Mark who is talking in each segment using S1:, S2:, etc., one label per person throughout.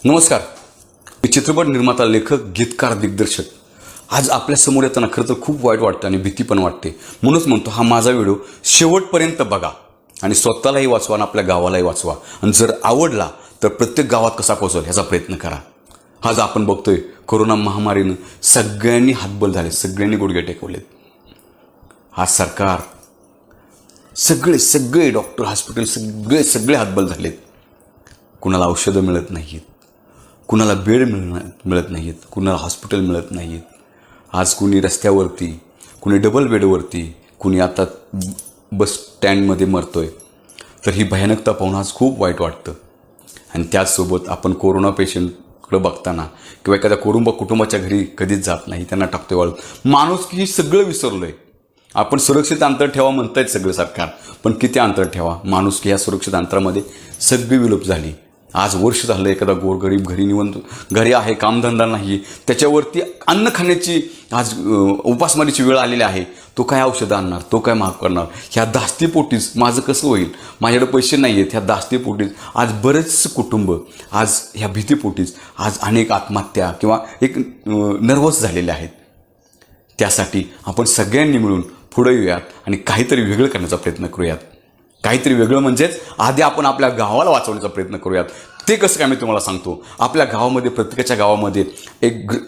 S1: नमस्कार. मी चित्रपट निर्माता, लेखक, गीतकार, दिग्दर्शक. आज आपल्या समोर येताना खरं तर खूप वाईट वाटतं आणि भीती पण वाटते. म्हणूनच म्हणतो हा माझा व्हिडिओ शेवटपर्यंत बघा आणि स्वतःलाही वाचवा आणि आपल्या गावालाही वाचवा. आणि जर आवडला तर प्रत्येक गावात कसा पोहोचेल ह्याचा प्रयत्न करा. आज आपण बघतोय कोरोना महामारीनं सगळ्यांनी हातबल झाले, सगळ्यांनी गुडघे टेकवलेत. आज सरकार सगळे डॉक्टर, हॉस्पिटल सगळे हातबल झालेत. कुणाला औषधं मिळत नाहीत, कुणाला बेड मिळत नाहीत, कुणाला हॉस्पिटल मिळत नाहीत. आज कुणी रस्त्यावरती, कुणी डबल बेडवरती, कुणी आता बस स्टँडमध्ये मरतोय. तर ही भयानकता पाहून आज खूप वाईट वाटतं. आणि त्याचसोबत आपण कोरोना पेशंटकडे बघताना किंवा एखाद्या कुटुंबाच्या घरी कधीच जात नाही, त्यांना टाकतोय वाळूत. माणूस की सगळं विसरलोय. आपण सुरक्षित अंतर ठेवा म्हणतायत सगळं सरकार, पण किती अंतर ठेवा? माणूस की ह्या सुरक्षित अंतरामध्ये सगळी विलोप झाली. आज वर्ष झालं एखादा गोरगरीब घरी निवंत घरी आहे, कामधंदा नाही, त्याच्यावरती अन्न खाण्याची आज उपासमारीची वेळ आलेली आहे. तो काय औषधं आणणार, तो काय महाग करणार? ह्या धास्तीपोटीच माझं कसं होईल, माझ्याकडे पैसे नाही आहेत, ह्या धास्तीपोटीच आज बरेच कुटुंब, आज ह्या भीतीपोटीच आज अनेक आत्महत्या किंवा एक नर्वस झालेले आहेत. त्यासाठी आपण सगळ्यांनी मिळून पुढे येऊयात आणि काहीतरी वेगळं करण्याचा प्रयत्न करूयात. काहीतरी वेगळं म्हणजेच आधी आपण आपल्या गावाला वाचवण्याचा प्रयत्न करूयात. ते कसं काय मी तुम्हाला सांगतो. आपल्या गावामध्ये, प्रत्येकाच्या गावामध्ये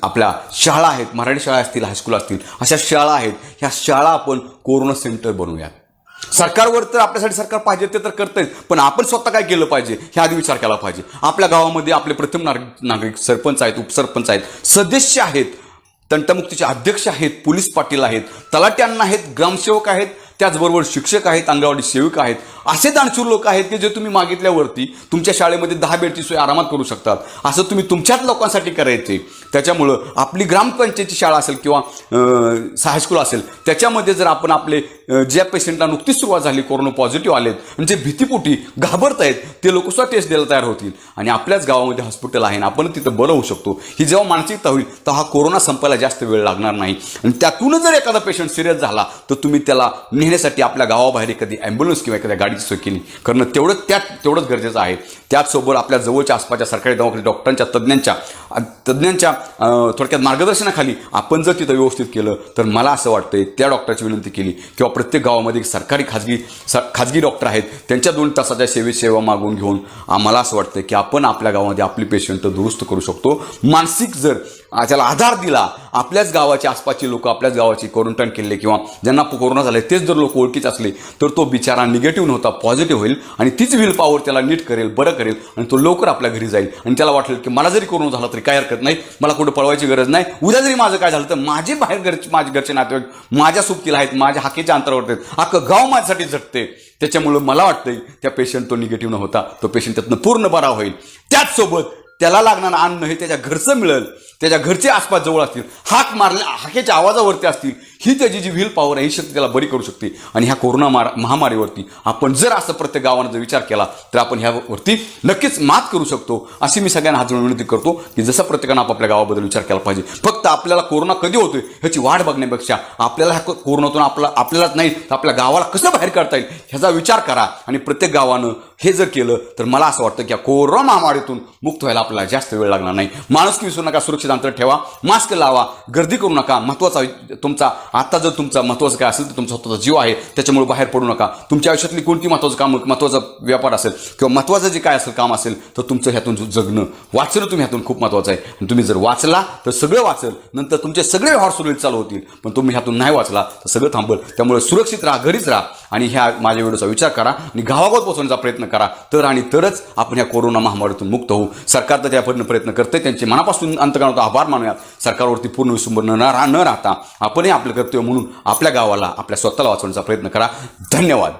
S1: आपल्या शाळा आहेत, मराठी शाळा असतील, हायस्कूल असतील, अशा शाळा आहेत. ह्या शाळा आपण कोरोना सेंटर बनवूयात. सरकारवर तर आपल्यासाठी सरकार पाहिजे ते तर करतंय, पण आपण स्वतः काय केलं पाहिजे हे आधी विचार केला पाहिजे. आपल्या गावामध्ये आपले प्रथम नागरिक सरपंच आहेत, उपसरपंच आहेत, सदस्य आहेत, तंटमुक्तीचे अध्यक्ष आहेत, पोलीस पाटील आहेत, तलाट्यांना आहेत, ग्रामसेवक आहेत, त्याचबरोबर शिक्षक आहेत, अंगणवाडी सेविक आहेत. असे दानशूर लोक आहेत की जे तुम्ही मागितल्यावरती तुमच्या शाळेमध्ये 10 बेडची सोय आरामात करू शकतात. असं तुम्ही तुमच्याच लोकांसाठी करायचे. त्याच्यामुळं आपली ग्रामपंचायतीची शाळा असेल किंवा हायस्कूल असेल, त्याच्यामध्ये जर आपण आपले ज्या पेशंटला नुकतीच सुरुवात झाली, कोरोना पॉझिटिव्ह आलेत आणि जे भीतीपोटी घाबरत आहेत, ते लोक सुद्धा टेस्ट द्यायला तयार होतील. आणि आपल्याच गावामध्ये हॉस्पिटल आहे आणि आपण तिथं बरं होऊ शकतो. ही जेव्हा मानसिकता होईल तेव्हा हा कोरोना संपायला जास्त वेळ लागणार नाही. आणि त्यातूनच जर एखादा पेशंट सिरियस झाला तर तुम्ही त्याला नेण्यासाठी आपल्या गावाबाहेर एखादी ॲम्ब्युलन्स किंवा एखाद्या गाडीची सोय केली करणं तेवढंच गरजेचं आहे. त्याचसोबत आपल्या जवळच्या आसपासच्या सरकारी दवाखान्यात डॉक्टरांच्या, तज्ज्ञांच्या थोडक्यात मार्गदर्शनाखाली आपण जर तिथं व्यवस्थित केलं तर मला असं वाटतंय त्या डॉक्टरची विनंती केली किंवा प्रत्येक गावामध्ये सरकारी खाजगी डॉक्टर आहेत, त्यांच्या 2 तासाच्या सेवा मागून घेऊन मला असं वाटतं की आपण आपल्या गावामध्ये आपली पेशंट दुरुस्त करू शकतो. मानसिक जर त्याला आधार दिला, आपल्याच गावाचे आसपासचे लोक आपल्याच गावाची क्वारंटाईन केले किंवा ज्यांना कोरोना झाले तेच जर लोक ओळखीचे असले तर तो बिचारा निगेटिव्ह नव्हता, पॉझिटिव्ह होईल आणि तीच व्हील पॉवर त्याला नीट करेल, बरं करेल आणि तो लवकर आपल्या घरी जाईल. आणि त्याला वाटेल की मला जरी कोरोना झाला तरी काय हरकत नाही, मला कुठं पळवायची गरज नाही. उद्या जरी माझं काय झालं तर माझे माझे घरचे नातेवाईक माझ्या सोबतीला आहेत, माझ्या हाकेच्या अंतरावर आहेत, अख्खं गाव माझ्यासाठी झटते. त्याच्यामुळं मला वाटतंय त्या पेशंट तो निगेटिव्ह न होता तो पेशंट त्यातनं पूर्ण बरा होईल. त्याचसोबत त्याला लागणारं अन्न हे त्याच्या घरचं मिळेल, त्याच्या घरचे आसपास जवळ असतील, हाकेच्या आवाजावरती असतील. ही त्याची जी व्हील पॉवर आहे ही शक्ती त्याला बरी करू शकते. आणि ह्या कोरोना महामारीवरती आपण जर असं प्रत्येक गावानं जर विचार केला तर आपण ह्यावरती नक्कीच मात करू शकतो. अशी मी सगळ्यांना हात जोडून विनंती करतो की जसं प्रत्येकानं आपापल्या गावाबद्दल विचार केला पाहिजे. फक्त आपल्याला कोरोना कधी होतोय ह्याची वाट बघण्यापेक्षा आपल्याला ह्या कोरोनातून आपल्यालाच नाही तर आपल्या गावाला कसं बाहेर काढता येईल ह्याचा विचार करा. आणि प्रत्येक गावानं हे जर केलं तर मला असं वाटतं की या कोरोना महामारीतून मुक्त व्हायला आपल्याला जास्त वेळ लागणार नाही. माणुसकी विसरू नका, सुरक्षित अंतर ठेवा, मास्क लावा, गर्दी करू नका. महत्त्वाचा तुमचा आता जर तुमचा महत्त्वाचं काय असेल तर तुमचा स्वतःचा जीव आहे, त्याच्यामुळे बाहेर पडू नका. तुमच्या आयुष्यातली कोणती महत्त्वाचं काम, महत्त्वाचा व्यापार असेल किंवा महत्त्वाचं जे काय असेल काम असेल तर तुमचं ह्यातून जगणं, वाचणं तुम्ही ह्यातून खूप महत्त्वाचं आहे. आणि तुम्ही जर वाचला तर सगळं वाचेल, नंतर तुमचे सगळे व्यवहार सुरळीत चालू होतील. पण तुम्ही ह्यातून नाही वाचला तर सगळं थांबल. त्यामुळे सुरक्षित राहा, घरीच राहा आणि ह्या माझ्या व्हिडिओचा विचार करा आणि गावागावात पोहोचवण्याचा प्रयत्न करा. तरच आपण ह्या कोरोना महामारीतून मुक्त होऊ. सरकार तर त्यापर्यंत प्रयत्न करते, त्यांचे मनापासून अंतकरणात आभार मानूयात. सरकारवरती पूर्ण विसंबून न राहता आपणही आपलं कर्तव्य म्हणून आपल्या गावाला, आपल्या स्वतःला वाचवण्याचा प्रयत्न करा. धन्यवाद.